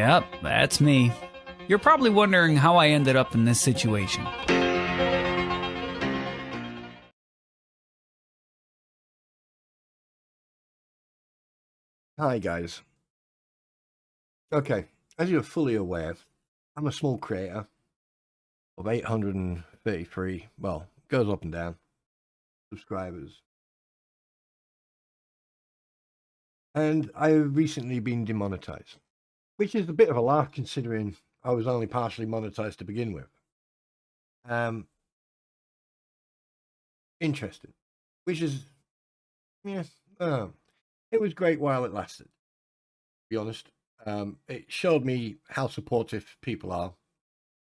Yep, that's me. You're probably wondering how I ended up in this situation. Hi guys. Okay, as you're fully aware, I'm a small creator of 833, well, goes up and down, subscribers. And I've recently been demonetized, which is a bit of a laugh considering I was only partially monetized to begin with. Interesting, which is, yeah, it was great while it lasted, to be honest. It showed me how supportive people are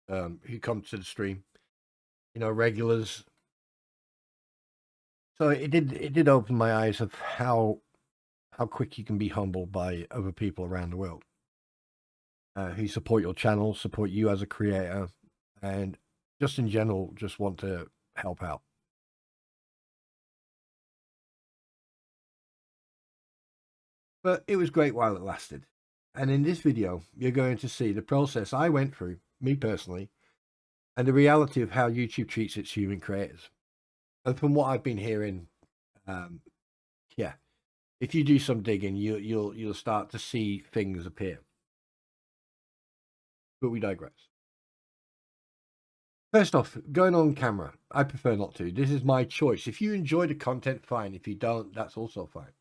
who come to the stream, regulars. So it did open my eyes of how quick you can be humbled by other people around the world who support your channel, support you as a creator, and just in general, just want to help out. But it was great while it lasted. And in this video, you're going to see the process I went through, me personally, and the reality of how YouTube treats its human creators. And from what I've been hearing, yeah, if you do some digging, you'll start to see things appear. But we digress. First off, going on camera, I prefer not to. This is my choice. If you enjoy the content, fine. If you don't, that's also fine.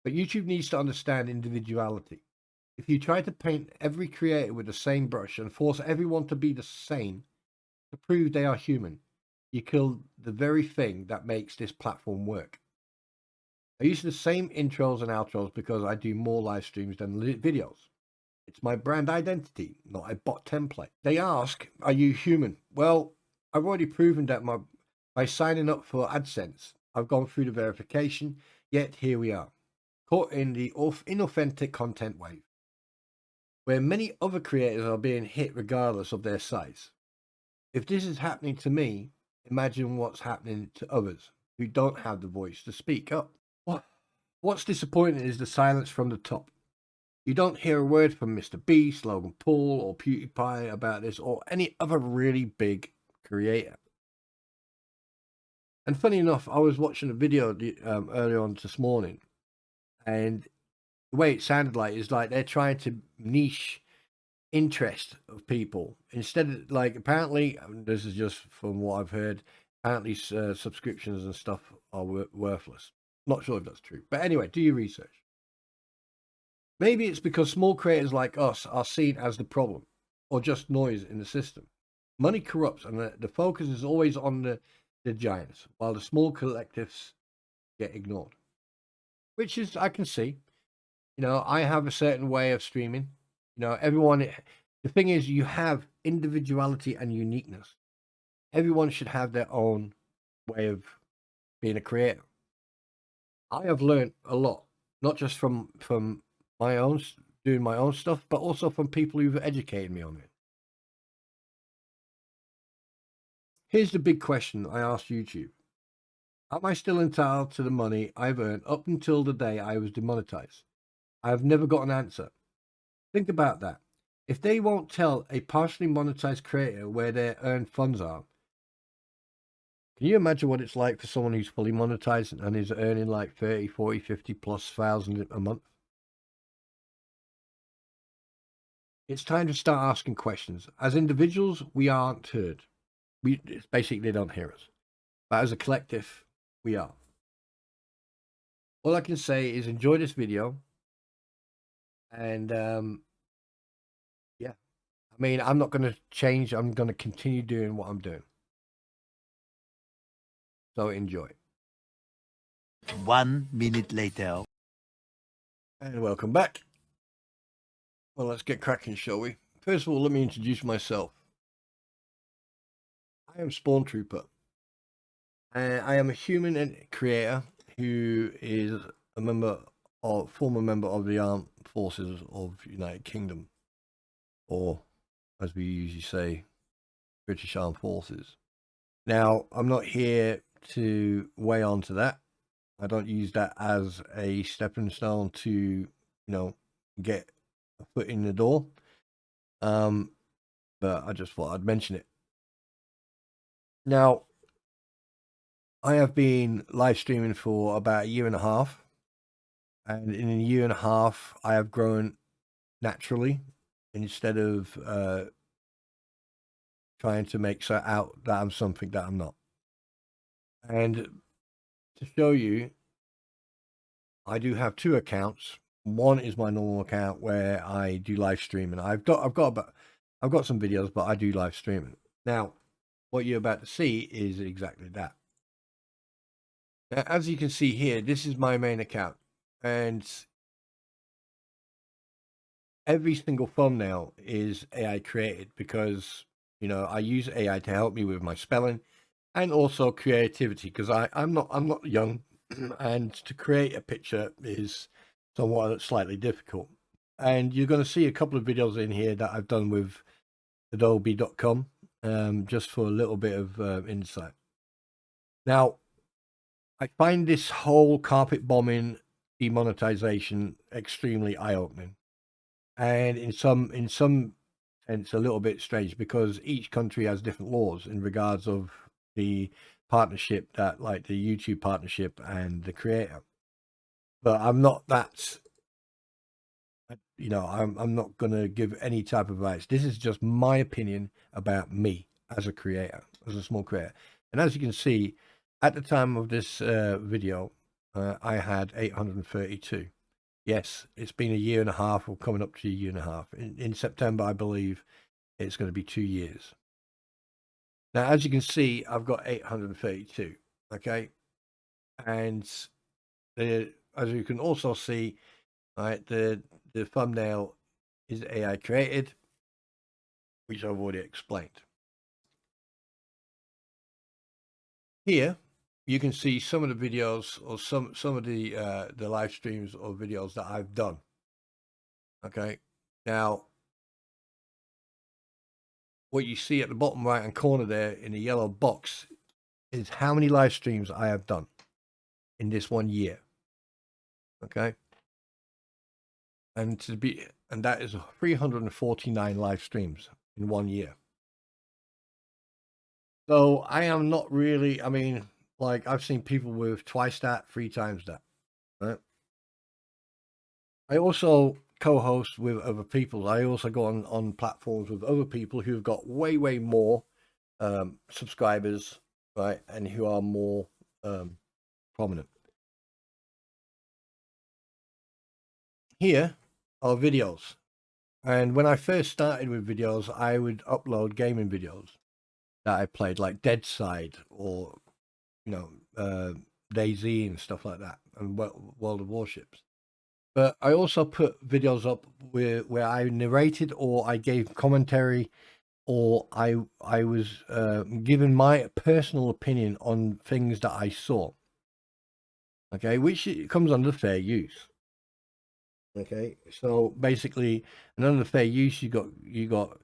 But YouTube needs to understand individuality. If you try to paint every creator with the same brush and force everyone to be the same to prove they are human, you kill the very thing that makes this platform work. I use the same intros and outros because I do more live streams than videos. It's my brand identity, not a bot template. They ask, are you human? Well, I've already proven that by signing up for AdSense. I've gone through the verification, yet here we are, caught in the inauthentic content wave, where many other creators are being hit regardless of their size. If this is happening to me, imagine what's happening to others who don't have the voice to speak up. What's disappointing is the silence from the top. You don't hear a word from MrBeasts, Logan Pauls, or PewDiePie about this, or any other really big creator. And funny enough, I was watching a video earlier on this morning, and the way it sounded like is like they're trying to niche interest of people instead of, like, apparently, this is just from what I've heard, apparently subscriptions and stuff are worthless. Not sure if that's true, but anyway, do your research. Maybe it's because small creators like us are seen as the problem or just noise in the system. Money corrupts, and the focus is always on the giants, while the small collectives get ignored, which is, I can see. I have a certain way of streaming. Everyone, the thing is, you have individuality and uniqueness. Everyone should have their own way of being a creator. I have learned a lot, not just from my own doing my own stuff, but also from people who've educated me on it. Here's the big question I asked YouTube. Am I still entitled to the money I've earned up until the day I was demonetized? I have never got an answer. Think about that. If they won't tell a partially monetized creator where their earned funds are, can you imagine what it's like for someone who's fully monetized and is earning like 30, 40, 50 plus thousand a month? It's time to start asking questions. As individuals, we aren't heard. Basically, they don't hear us. But as a collective, we are. All I can say is enjoy this video. And yeah, I mean, I'm not going to change. I'm going to continue doing what I'm doing. So enjoy. 1 minute later. And welcome back. Well, let's get cracking, shall we? First of all, let me introduce myself. I am SpawnTrooper. I am a human creator who is a former member of the armed forces of United Kingdom, or as we usually say, British Armed Forces. Now, I'm not here to weigh on to that. I don't use that as a stepping stone to, get a foot in the door. But I just thought I'd mention it. Now, I have been live streaming for about a year and a half. And in a year and a half, I have grown naturally instead of trying to make out that I'm something that I'm not. And to show you, I do have 2 accounts. One is my normal account where I do live streaming. I've got some videos, but I do live streaming. Now, what you're about to see is exactly that. Now, as you can see here, this is my main account, and every single thumbnail is AI created because, you know, I use AI to help me with my spelling and also creativity, because I'm not young and to create a picture is somewhat slightly difficult. And you're going to see a couple of videos in here that I've done with adobe.com, just for a little bit of insight. Now, I find this whole carpet bombing demonetization extremely eye-opening, and in some sense a little bit strange, because each country has different laws in regards of the partnership, that like the YouTube partnership and the creator. But I'm not that, you know, I'm not going to give any type of advice. This is just my opinion about me as a creator, as a small creator. And as you can see, at the time of this video, I had 832. Yes, it's been a year and a half, or coming up to a year and a half. In September, I believe it's going to be 2 years. Now, as you can see, I've got 832, okay? And as you can also see, right, the thumbnail is AI created, which I've already explained. Here, you can see some of the videos, or some of the live streams or videos that I've done. Okay, now what you see at the bottom right hand corner there in the yellow box is how many live streams I have done in this 1 year. Okay, and that is 349 live streams in 1 year. So I am not really, I mean, like, I've seen people with twice that, 3 times that, right? I also co-host with other people. I also go on platforms with other people who've got way more subscribers, right, and who are more prominent. Here are videos, and when I first started with videos, I would upload gaming videos that I played, like Dead Side, or, you know, DayZ and stuff like that, and World of Warships. But I also put videos up where I narrated, or I gave commentary, or I was giving my personal opinion on things that I saw. Okay, which comes under fair use. Okay, so basically, and under fair use, you got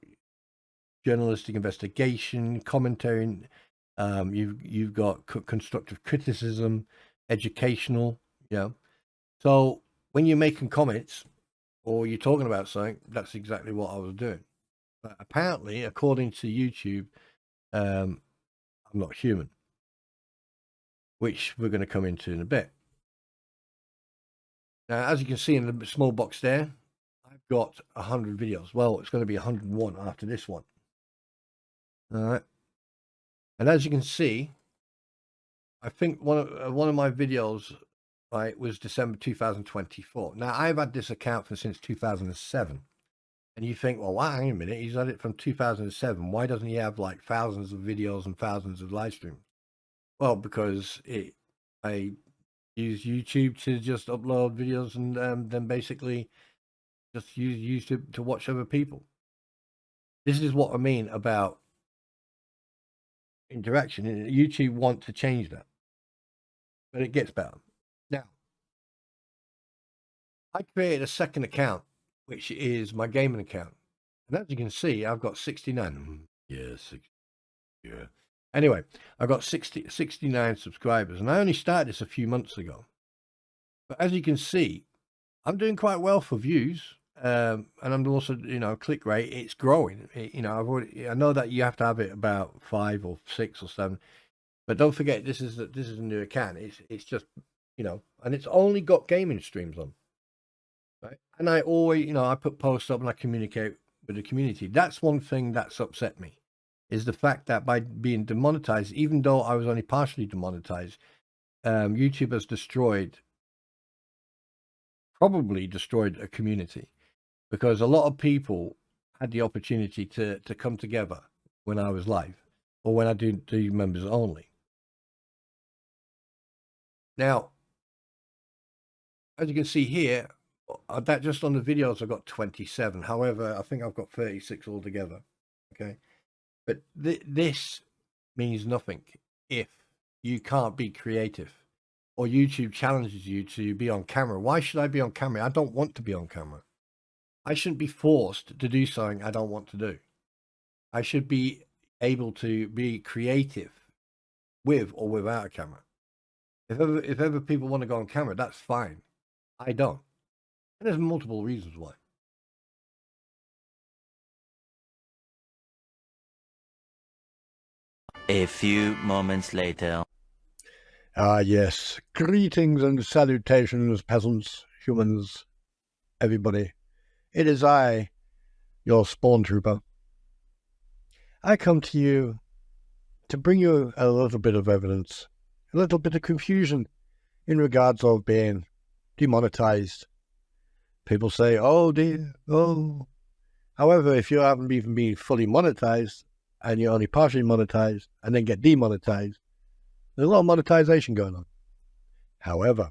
journalistic investigation, commentary. You've got constructive criticism, educational. Yeah. So when you're making comments or you're talking about something, that's exactly what I was doing. But apparently, according to YouTube, I'm not human, which we're going to come into in a bit. Now, as you can see in the small box there, I've got 100 videos. Well, it's going to be 101 after this one. All right. And as you can see, I think one of my videos, right, was December 2024. Now, I've had this account since 2007. And you think, well, hang a minute, he's had it from 2007. Why doesn't he have like thousands of videos and thousands of live streams? Well, because I use YouTube to just upload videos, and then basically just use YouTube to watch other people. This is what I mean about interaction. YouTube want to change that, but it gets better. Now, I created a second account, which is my gaming account. And as you can see, I've got 69. Yes. Yeah. Anyway, I've got 69 subscribers, and I only started this a few months ago. But as you can see, I'm doing quite well for views, and I'm also, click rate, it's growing. I know that you have to have it about 5 or 6 or 7, but don't forget this is a new account. It's just, and it's only got gaming streams on, right? And I always, I put posts up and I communicate with the community. That's one thing that's upset me, is the fact that by being demonetized, even though I was only partially demonetized, YouTube has probably destroyed a community, because a lot of people had the opportunity to come together when I was live, or when I do members only. Now, as you can see here, that just on the videos, I've got 27. However, I think I've got 36 altogether. Okay. But this means nothing if you can't be creative, or YouTube challenges you to be on camera. Why should I be on camera? I don't want to be on camera. I shouldn't be forced to do something I don't want to do. I should be able to be creative with or without a camera. If ever people want to go on camera, that's fine. I don't. And there's multiple reasons why. A few moments later. Ah, yes. Greetings and salutations, peasants, humans, everybody. It is I, your SpawnTrooper. I come to you to bring you a little bit of evidence, a little bit of confusion in regards of being demonetized. People say, oh dear, oh. However, if you haven't even been fully monetized, and you're only partially monetized, and then get demonetized, there's a lot of monetization going on. However,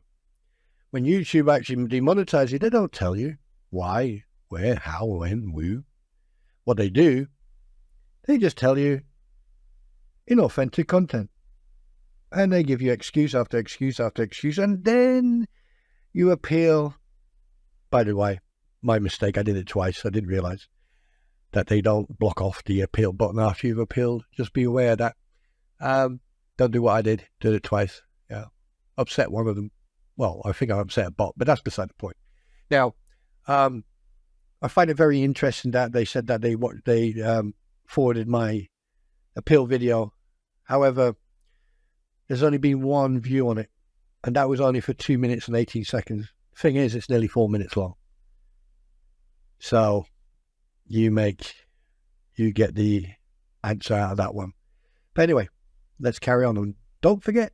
when YouTube actually demonetize you, they don't tell you why, where, how, when, who. What they do, they just tell you inauthentic content. And they give you excuse after excuse after excuse, and then you appeal. By the way, my mistake, I did it twice. I didn't realize that they don't block off the appeal button after you've appealed. Just be aware that don't do what I did it twice. Yeah, upset one of them. Well, I think I upset a bot, but that's beside the point. Now, I find it very interesting that they said that they forwarded my appeal video. However, there's only been one view on it, and that was only for 2 minutes and 18 seconds. Thing is, it's nearly 4 minutes long. So you get the answer out of that one. But anyway, let's carry on. And don't forget,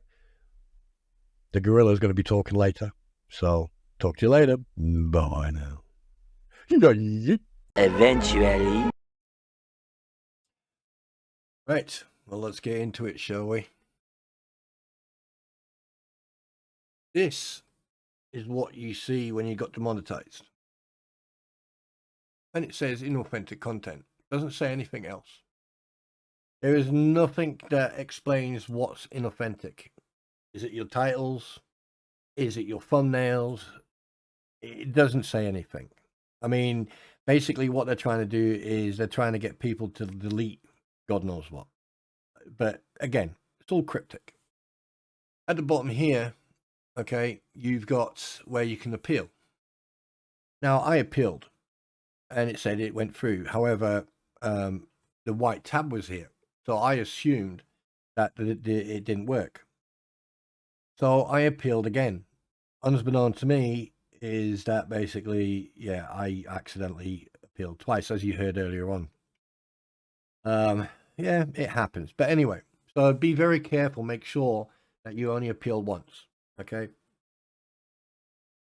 the gorilla's going to be talking later. So talk to you later. Bye now. Eventually. Right. Well, let's get into it, shall we? This is what you see when you got demonetized. And it says inauthentic content. It doesn't say anything else. There is nothing that explains what's inauthentic. Is it your titles? Is it your thumbnails? It doesn't say anything. I mean, basically what they're trying to do is they're trying to get people to delete God knows what. But again, it's all cryptic. At the bottom here, okay, you've got where you can appeal. Now, I appealed, and it said it went through. However, the white tab was here, so I assumed that it didn't work. So I appealed again. Unbeknown to me is that basically, yeah, I accidentally appealed twice, as you heard earlier on. Yeah, it happens. But anyway, so be very careful. Make sure that you only appeal once, okay?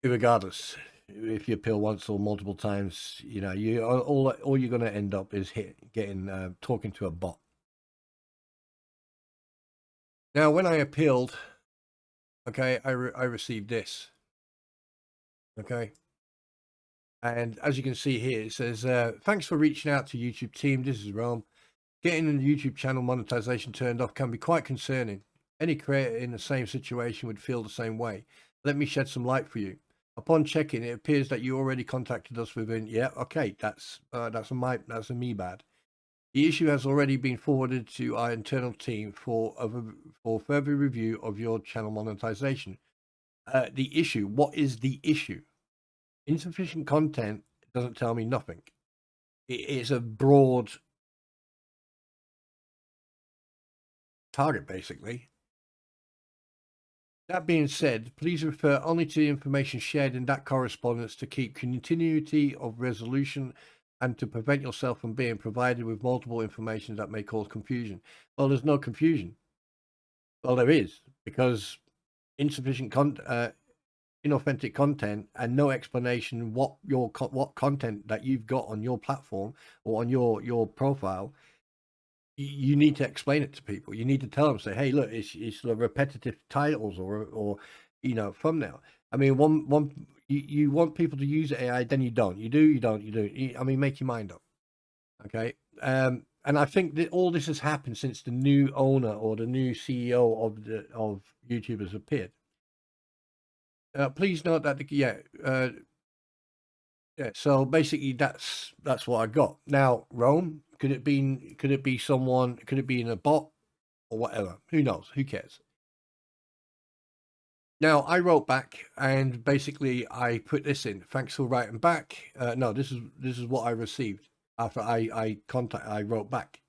Regardless, if you appeal once or multiple times, you know, all you're going to end up is talking to a bot. Now, when I appealed, okay, I received this, okay, and as you can see here, it says, thanks for reaching out to YouTube team. This is Rome. Getting a YouTube channel monetization turned off can be quite concerning. Any creator in the same situation would feel the same way. Let me shed some light for you. Upon checking, it appears that you already contacted us within. Yeah, okay, that's a me bad. The issue has already been forwarded to our internal team for further review of your channel monetization. The issue. What is the issue? Insufficient content doesn't tell me nothing. It's a broad target, basically. That being said, please refer only to the information shared in that correspondence to keep continuity of resolution and to prevent yourself from being provided with multiple information that may cause confusion. Well, there's no confusion. Well, there is, because inauthentic content and no explanation what content that you've got on your platform or on your profile. You need to explain it to people. You need to tell them, say, hey, look, it's the repetitive titles or thumbnail. I mean, you want people to use AI, then you don't. You do, you don't, you do. I mean, make your mind up. Okay. And I think that all this has happened since the new owner or the new CEO of YouTube has appeared. Please note that so basically that's what I got. Now, Rome, could it be someone, could it be in a bot or whatever? Who knows? Who cares? Now, I wrote back and basically I put this in. Thanks for writing back. No, this is what I received after I wrote back.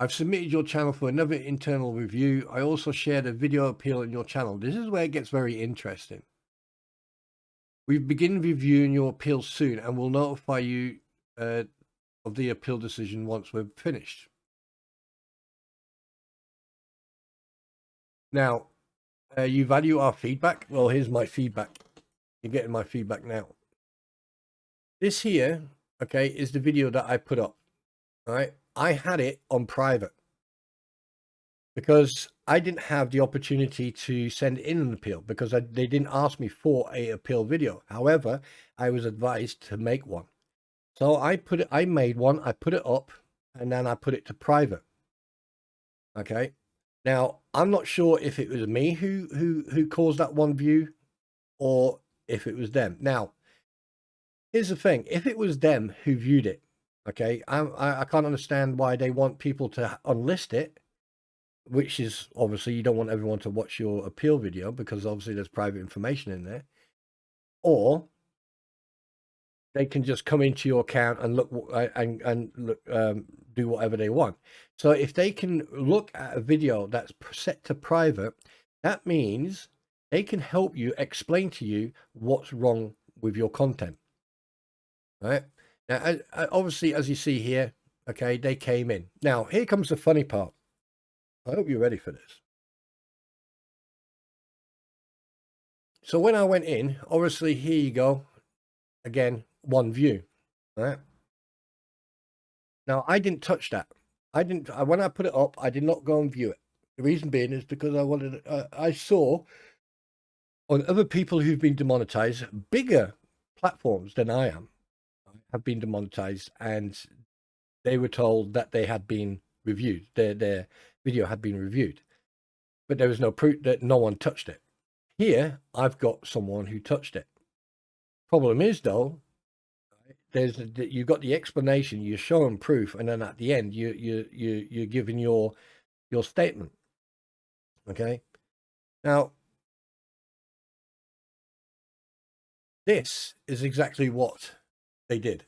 I've submitted your channel for another internal review. I also shared a video appeal on your channel. This is where it gets very interesting. We begin reviewing your appeal soon and will notify you of the appeal decision once we're finished. Now, you value our feedback? Well, here's my feedback. You're getting my feedback now. This here, okay, is the video that I put up. All right. I had it on private because I didn't have the opportunity to send in an appeal because they didn't ask me for a appeal video. However, I was advised to make one. So I made one, I put it up, and then I put it to private. Okay. Now, I'm not sure if it was me who caused that one view or if it was them. Now, here's the thing. If it was them who viewed it, okay, I can't understand why they want people to unlist it, which is obviously you don't want everyone to watch your appeal video because obviously there's private information in there. Or they can just come into your account and look and look, do whatever they want. So if they can look at a video that's set to private, that means they can help you explain to you what's wrong with your content. Right now, obviously, as you see here, okay, they came in. Now, here comes the funny part. I hope you're ready for this. So when I went in, obviously, here you go. Again, one view, right? Now, I didn't touch that. When I put it up, I did not go and view it. The reason being is because I saw on other people who've been demonetized, bigger platforms than I am have been demonetized, and they were told that they had been reviewed. Their video had been reviewed, but there was no proof that no one touched it. Here, I've got someone who touched it. Problem is, though, you've got the explanation, you're showing proof, and then at the end, you're giving your statement. Okay, now this is exactly what they did.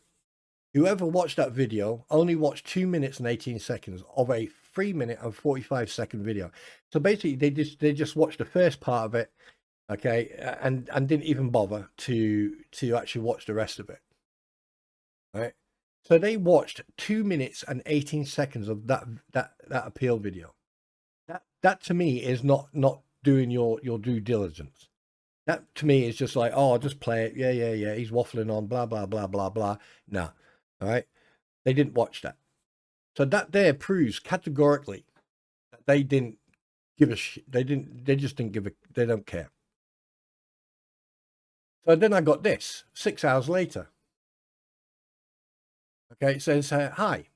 Whoever watched that video only watched 2 minutes and 18 seconds of a 3 minute and 45-second video. So basically, they just watched the first part of it, okay, and didn't even bother to actually watch the rest of it. Right? So they watched 2 minutes and 18 seconds of that appeal video. That to me is not doing your due diligence. That to me is just like, oh, I'll just play it. Yeah. He's waffling on, blah, blah, blah, blah, blah. No. All right. They didn't watch that. So that there proves categorically that they didn't give a shit. They just didn't give a, they don't care. So then I got this 6 hours later. Okay. It says, hi.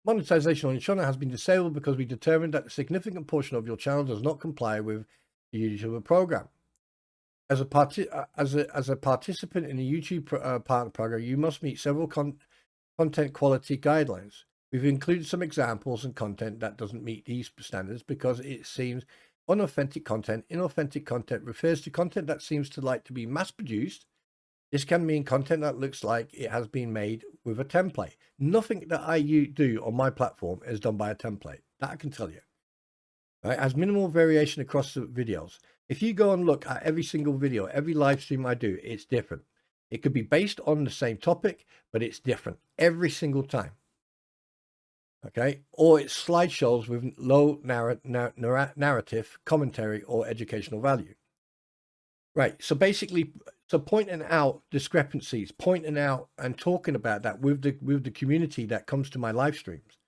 Monetization on your channel has been disabled because we determined that a significant portion of your channel does not comply with the YouTuber program. As a participant in the YouTube partner program, you must meet several content quality guidelines. We've included some examples and content that doesn't meet these standards because it seems unauthentic content. Inauthentic content refers to content that seems to like to be mass-produced This can mean content that looks like it has been made with a template. Nothing that I do on my platform is done by a template. That I can tell you. Right? As minimal variation across the videos. If you go and look at every single video, every live stream I do, it's different. It could be based on the same topic, but it's different every single time. Okay, or it's slideshows with low narrative, commentary, or educational value. Right, so basically, pointing out discrepancies, pointing out and talking about that with the community that comes to my live streams,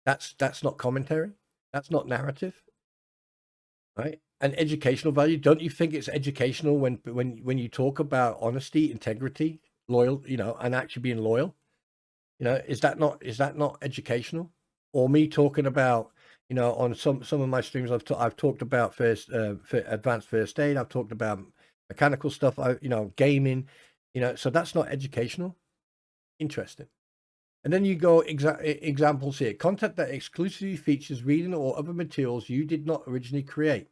that's not commentary, that's not narrative, right? And educational value. Don't you think it's educational when you talk about honesty, integrity, loyal, and actually being loyal? Is that not educational? Or me talking about, on some of my streams, I've talked about advanced first aid. I've talked about mechanical stuff. Gaming. So that's not educational. Interesting. And then you go examples here. Content that exclusively features reading or other materials you did not originally create,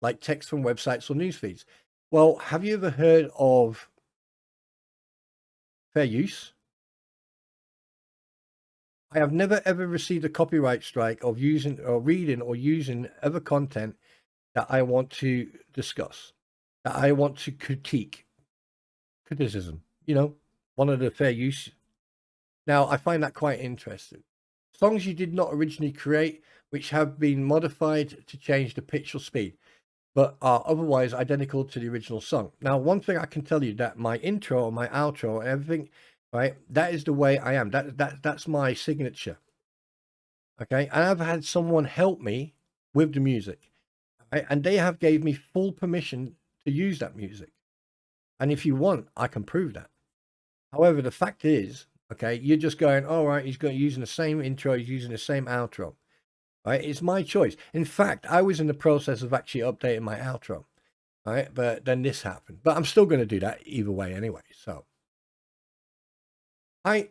like text from websites or news feeds. Well, have you ever heard of fair use? I have never ever received a copyright strike of using or reading or using other content that I want to discuss, that I want to criticism, one of the fair use. Now, I find that quite interesting. Songs you did not originally create, which have been modified to change the pitch or speed, but are otherwise identical to the original song. Now, one thing I can tell you, that my intro, my outro, and everything, right? That is the way I am. That's my signature. Okay. And I've had someone help me with the music, right? And they have gave me full permission to use that music. And if you want, I can prove that. However, the fact is, okay, you're just going, all right, he's going using the same intro, he's using the same outro. Right? It's my choice. In fact, I was in the process of actually updating my outro. Right? But then this happened. But I'm still going to do that either way anyway. So I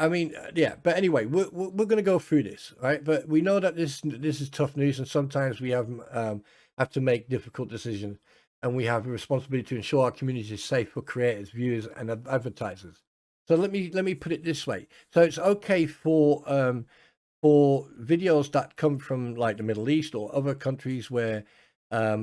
mean, yeah, but anyway, we're going to go through this, right? But we know that this is tough news, and sometimes we have to make difficult decisions, and we have a responsibility to ensure our community is safe for creators, viewers, and advertisers. So let me put it this way. So it's okay for videos that come from like the Middle East or other countries where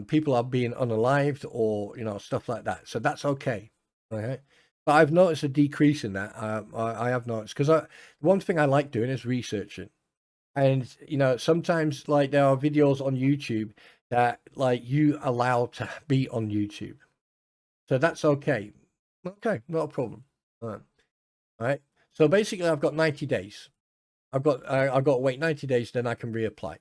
people are being unalived or stuff like that. So that's okay, okay. But I've noticed a decrease in that. I have noticed, because one thing I like doing is researching, and sometimes like there are videos on YouTube that like you allow to be on YouTube, so that's okay. Okay, not a problem. All right. So basically, I've got 90 days. I've got to wait 90 days, then I can reapply,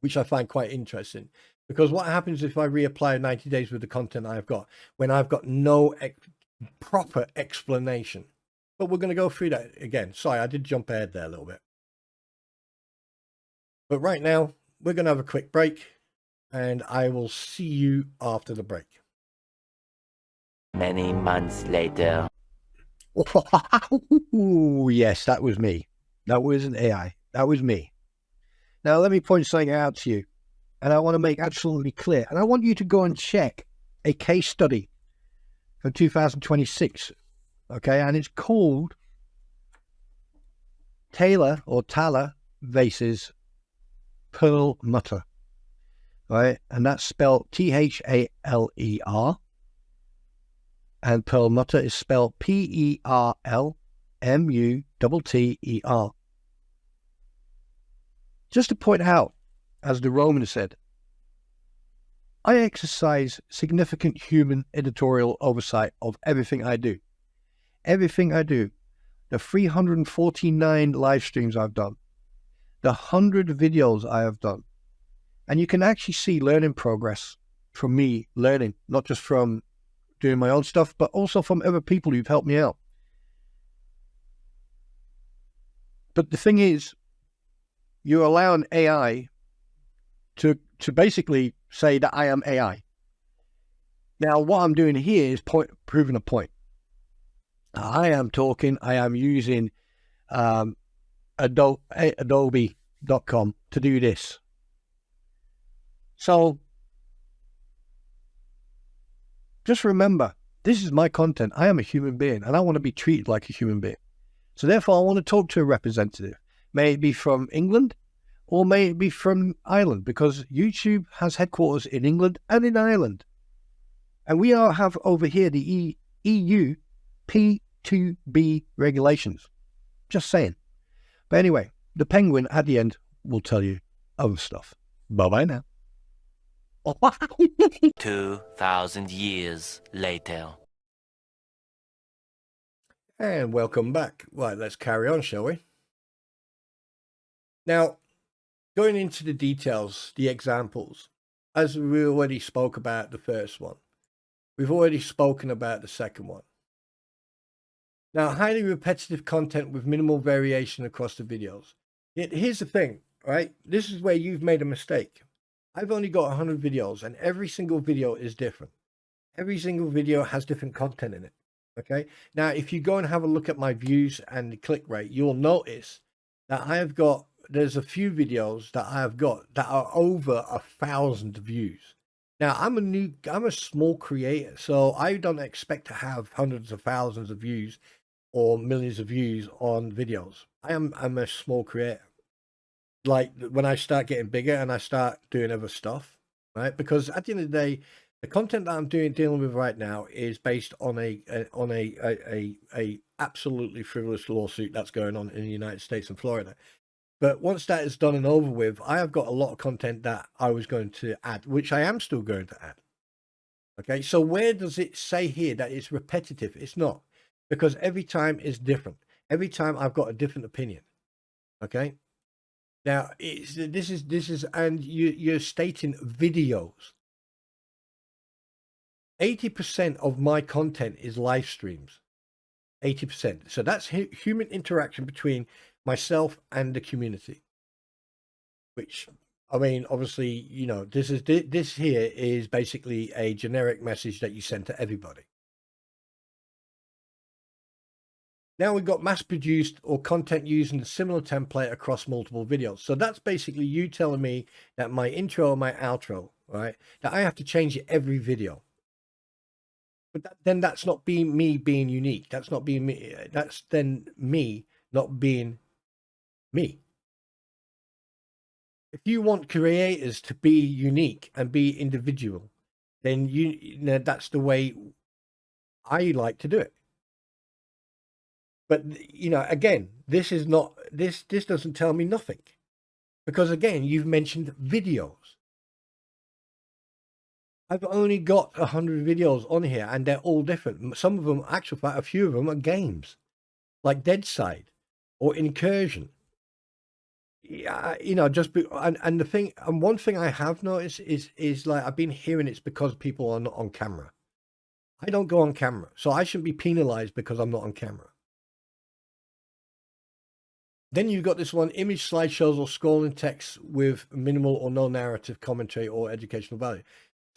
which I find quite interesting, because what happens if I reapply 90 days with the content I've got when I've got no proper explanation? But we're going to go through that again. Sorry, I did jump ahead there a little bit. But right now, we're going to have a quick break, and I will see you after the break. Many months later. Yes, that was me. That wasn't AI. That was me. Now, let me point something out to you, and I want to make absolutely clear, and I want you to go and check a case study for 2026, okay? And it's called Taylor versus Perlmutter, right? And that's spelled T-H-A-L-E-R, and Perlmutter is spelled P-E-R-L-M-U-T-T-E-R. Just to point out, as the Romans said, I exercise significant human editorial oversight of everything I do. Everything I do. The 349 live streams I've done. The 100 videos I have done. And you can actually see learning progress from me learning, not just from doing my own stuff, but also from other people who've helped me out. But the thing is, you're allowing AI to basically say that I am AI. Now, what I'm doing here is proving a point. I am using Adobe.com to do this. So, just remember, This is my content. I am a human being and I want to be treated like a human being. So therefore, I want to talk to a representative. May it be from England or may it be from Ireland, because YouTube has headquarters in England and in Ireland. And we have over here the EU P2B regulations. Just saying. But anyway, the penguin at the end will tell you other stuff. Bye-bye now. 2,000 years later. And welcome back. Right, let's carry on, shall we? Now, going into the details, the examples, as we already spoke about the first one, we've already spoken about the second one. Now, highly repetitive content with minimal variation across the videos. Here's the thing, right? This is where you've made a mistake. I've only got 100 videos and every single video is different. Every single video has different content in it. Okay. Now, if you go and have a look at my views and the click rate, you'll notice that there's a few videos that I have got that are over 1,000 views. Now, I'm a small creator, so I don't expect to have hundreds of thousands of views or millions of views on videos. I'm a small creator. Like when I start getting bigger and I start doing other stuff, right? Because at the end of the day, the content that I'm dealing with right now is based on a absolutely frivolous lawsuit that's going on in the United States and Florida. But once that is done and over with, I have got a lot of content that I was going to add, which I am still going to add. Okay, so where does it say here that it's repetitive? It's not, because every time is different. Every time I've got a different opinion. Okay. Now this is, and you're stating videos. 80% of my content is live streams. 80%. So that's human interaction between myself and the community. Which, I mean, obviously, you know, this here is basically a generic message that you send to everybody. Now we've got mass-produced or content using a similar template across multiple videos. So that's basically you telling me that my intro and my outro, right, that I have to change it every video. But then that's not me being unique. That's not being me. That's then me not being me. If you want creators to be unique and be individual, then that's the way I like to do it. But, you know, again, this doesn't tell me nothing, because again, you've mentioned videos. I've only got 100 videos on here and they're all different. Some of them, actually, a few of them are games like Deadside or Incursion. Yeah, you know, and the thing, and one thing I have noticed is like, I've been hearing it's because people are not on camera. I don't go on camera, so I shouldn't be penalized because I'm not on camera. Then you've got this one, image slideshows or scrolling text with minimal or no narrative commentary or educational value.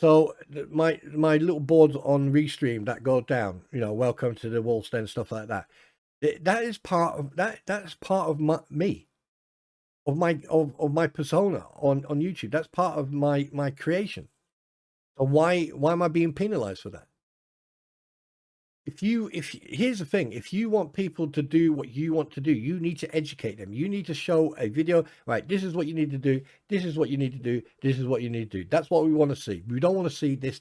So my little boards on Restream that go down, you know, welcome to the Wolf's Den, stuff like that. That is part of that's part of my persona on YouTube. That's part of my creation. So why am I being penalized for that? Here's the thing, if you want people to do what you want to do, you need to educate them. You need to show a video, right? This is what you need to do. This is what you need to do. This is what you need to do. That's what we want to see. We don't want to see this.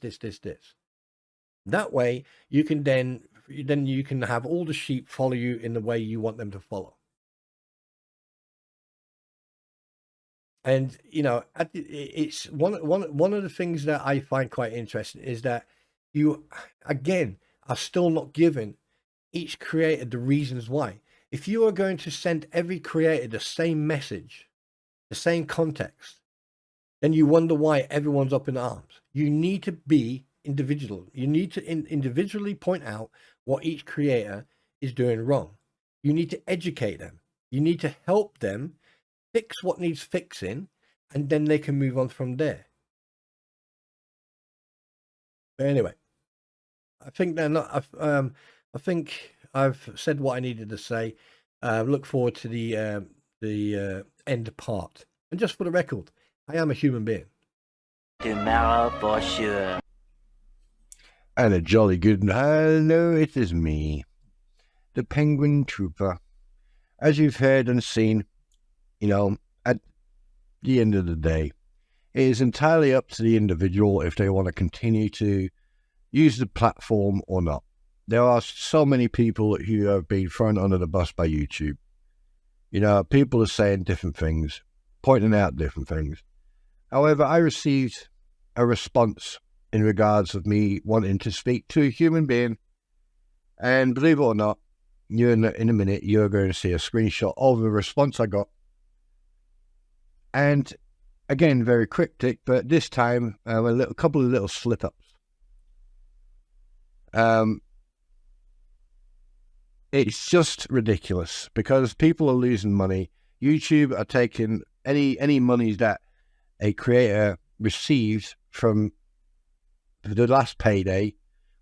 That way you can then you can have all the sheep follow you in the way you want them to follow. And, you know, it's one of the things that I find quite interesting is that you, again, are still not giving each creator the reasons why. If you are going to send every creator the same message, the same context, then you wonder why everyone's up in arms. You need to be individual. You need to individually point out what each creator is doing wrong. You need to educate them. You need to help them fix what needs fixing, and then they can move on from there. But anyway, I think they're not. I think I've said what I needed to say. Look forward to the end part. And just for the record, I am a human being. Tomorrow for sure. And a jolly good hello, it is me, the Penguin Trooper. As you've heard and seen, you know, at the end of the day, it is entirely up to the individual if they want to continue to use the platform or not. There are so many people who have been thrown under the bus by YouTube. You know, people are saying different things, pointing out different things. However, I received a response in regards of me wanting to speak to a human being. And believe it or not, in a minute, you're going to see a screenshot of the response I got. And again, very cryptic, but this time a couple of little slip-ups. It's just ridiculous because people are losing money. YouTube are taking any monies that a creator receives from the last payday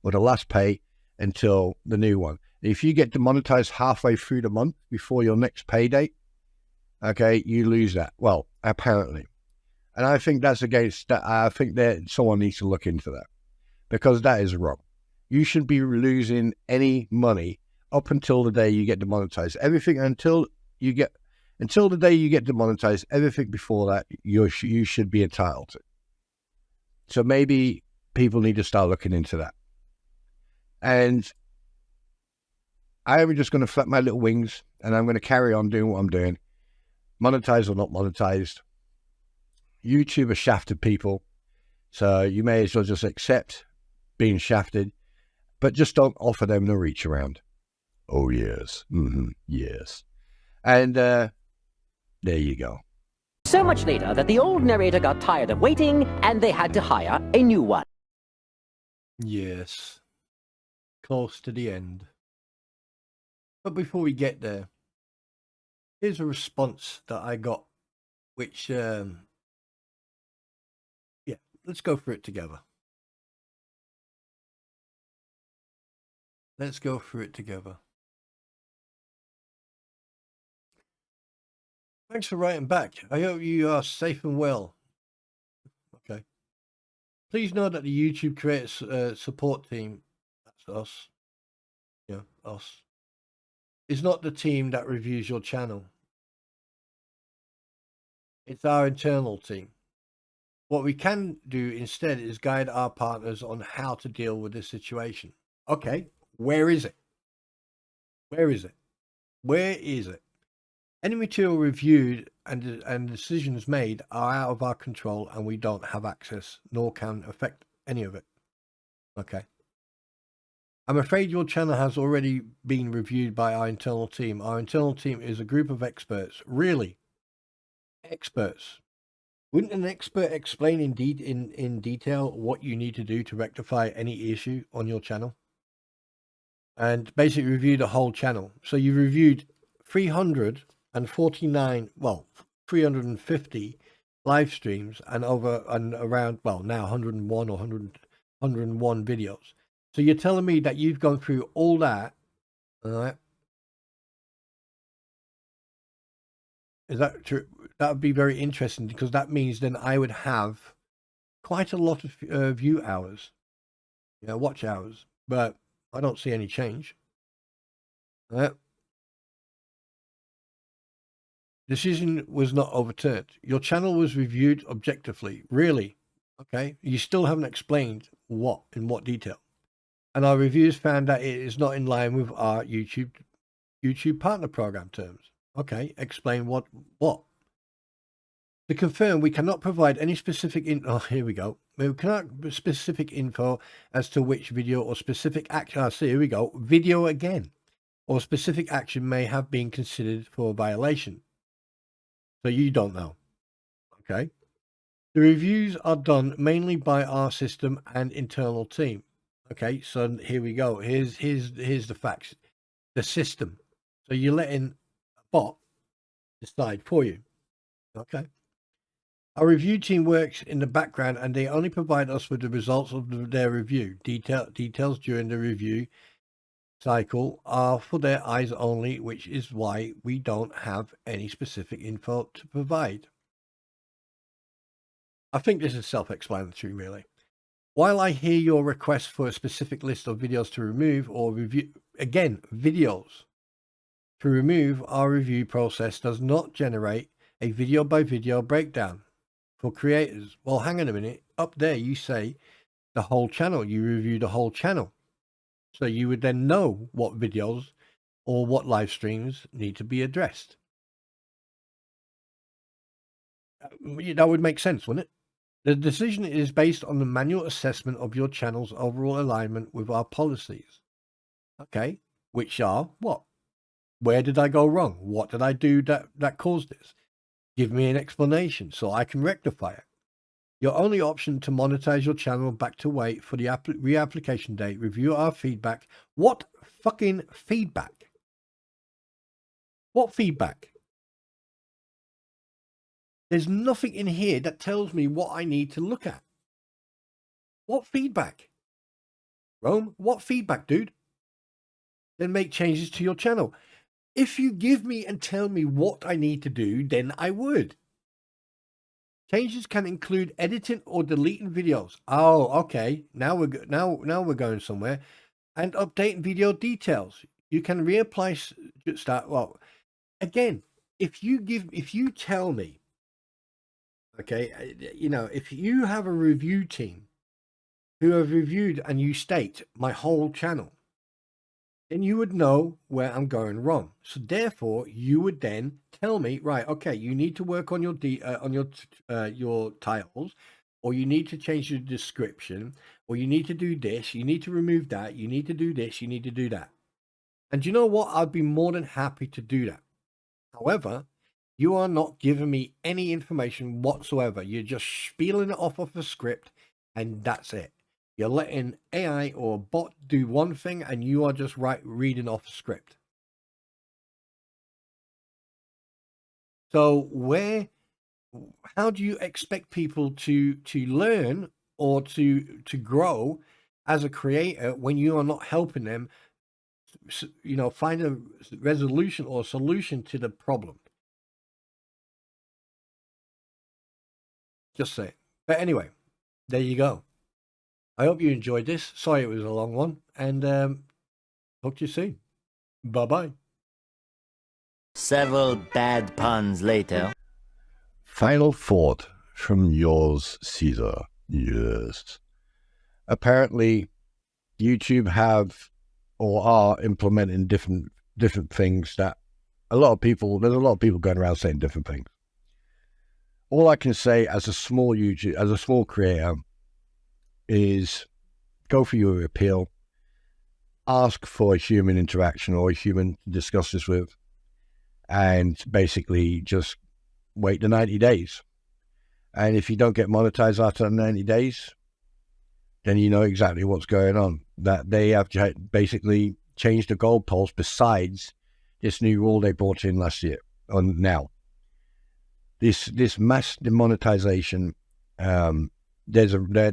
or the last pay until the new one. If you get demonetized halfway through the month before your next payday, okay, you lose that. Well, apparently. And I think that's against that. I think that someone needs to look into that because that is wrong. You shouldn't be losing any money up until the day you get demonetized. Everything until the day you get demonetized, everything before that, you should be entitled to. So maybe people need to start looking into that. And I'm just going to flap my little wings and I'm going to carry on doing what I'm doing. Monetized or not monetized. YouTube has shafted people. So you may as well just accept being shafted, but just don't offer them the reach around. Oh, yes. Yes. And there you go. So much later that the old narrator got tired of waiting and they had to hire a new one. Yes. Close to the end. But before we get there, here's a response that I got, which, yeah, let's go through it together. Let's go through it together. Thanks for writing back. I hope you are safe and well. Okay. Please know that the YouTube creator support team, that's us, us, is not the team that reviews your channel. It's our internal team. What we can do instead is guide our partners on how to deal with this situation. Okay, where is it? Where is it? Where is it? Any material reviewed and decisions made are out of our control and we don't have access nor can affect any of it. Okay. I'm afraid your channel has already been reviewed by our internal team. Our internal team is a group of experts. Really? Experts. Wouldn't an expert explain in detail what you need to do to rectify any issue on your channel? And basically review the whole channel. So you reviewed 349, well, 350 live streams and around, well, now 101 or 101 videos. So you're telling me that you've gone through all that, all right? Is that true? That would be very interesting because that means then I would have quite a lot of view hours, watch hours, but I don't see any change. Decision was not overturned. Your channel was reviewed objectively. Really? Okay. You still haven't explained in what detail. And our reviews found that it is not in line with our YouTube partner program terms. Okay. Explain what? To confirm, we cannot provide any specific here we go. We cannot specific info as to which video or specific action. Here we go. Video again, or specific action may have been considered for a violation. So you don't know. Okay. The reviews are done mainly by our system and internal team. Okay. So here we go. Here's the facts. The system. So you're letting a bot decide for you. Okay. Our review team works in the background and they only provide us with the results of their review. Details during the review cycle are for their eyes only, which is why we don't have any specific info to provide. I think this is self-explanatory, really. While I hear your request for a specific list of videos to remove or review, again, videos to remove, our review process does not generate a video by video breakdown for creators. Well, hang on a minute. Up there, you say the whole channel. You review the whole channel. So you would then know what videos or what live streams need to be addressed. That would make sense, wouldn't it? The decision is based on the manual assessment of your channel's overall alignment with our policies. Okay, which are what? Where did I go wrong? What did I do that caused this? Give me an explanation so I can rectify it. Your only option to monetize your channel back to wait for the reapplication date. Review our feedback. What fucking feedback? What feedback? There's nothing in here that tells me what I need to look at. What feedback? Rome, what feedback, dude? Then make changes to your channel. If you give me and tell me what I need to do, then I would. Changes can include editing or deleting videos. Oh, okay. Now we're going somewhere. And updating video details. You can reapply start. Well, again, if you tell me, okay, if you have a review team who have reviewed and you state my whole channel, then you would know where I'm going wrong. So therefore, you would then tell me, right, okay, you need to work on your titles, or you need to change your description, or you need to do this, you need to remove that, you need to do this, you need to do that. And you know what? I'd be more than happy to do that. However, you are not giving me any information whatsoever. You're just spieling it off of a script, and that's it. You're letting AI or a bot do one thing, and you are just reading off a script. So how do you expect people to learn or to grow as a creator when you are not helping them, find a resolution or solution to the problem? Just say it. But anyway, there you go. I hope you enjoyed this. Sorry it was a long one. And talk to you soon. Bye-bye. Several bad puns later. Final thought from yours, Caesar. Yes. Apparently, YouTube have or are implementing different things that there's a lot of people going around saying different things. All I can say as a small creator is go for your appeal, ask for a human interaction or a human to discuss this with, and basically just wait the 90 days. And if you don't get monetized after 90 days, then you know exactly what's going on. That they have basically changed the goalposts besides this new rule they brought in last year, or now. This mass demonetization, there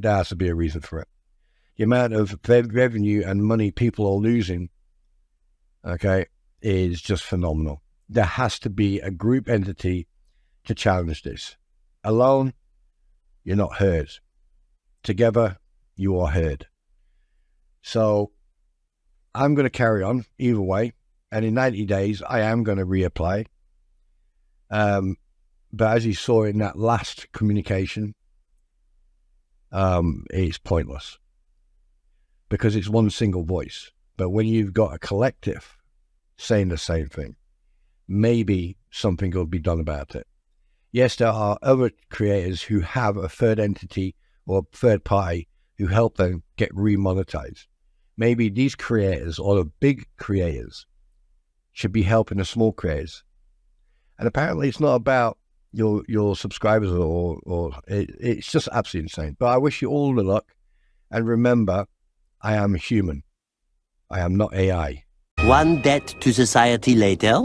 has to be a reason for it. The amount of revenue and money people are losing, okay, is just phenomenal. There has to be a group entity to challenge this. Alone, you're not heard. Together, you are heard. So I'm going to carry on either way. And in 90 days, I am going to reapply. But as you saw in that last communication, it's pointless because it's one single voice. But when you've got a collective saying the same thing, maybe something will be done about it. Yes, there are other creators who have a third entity or a third party who help them get remonetized. Maybe these creators or the big creators should be helping the small creators. And apparently it's not about your subscribers or it's just absolutely insane. But I wish you all the luck. And remember, I am a human. I am not AI. One debt to society later.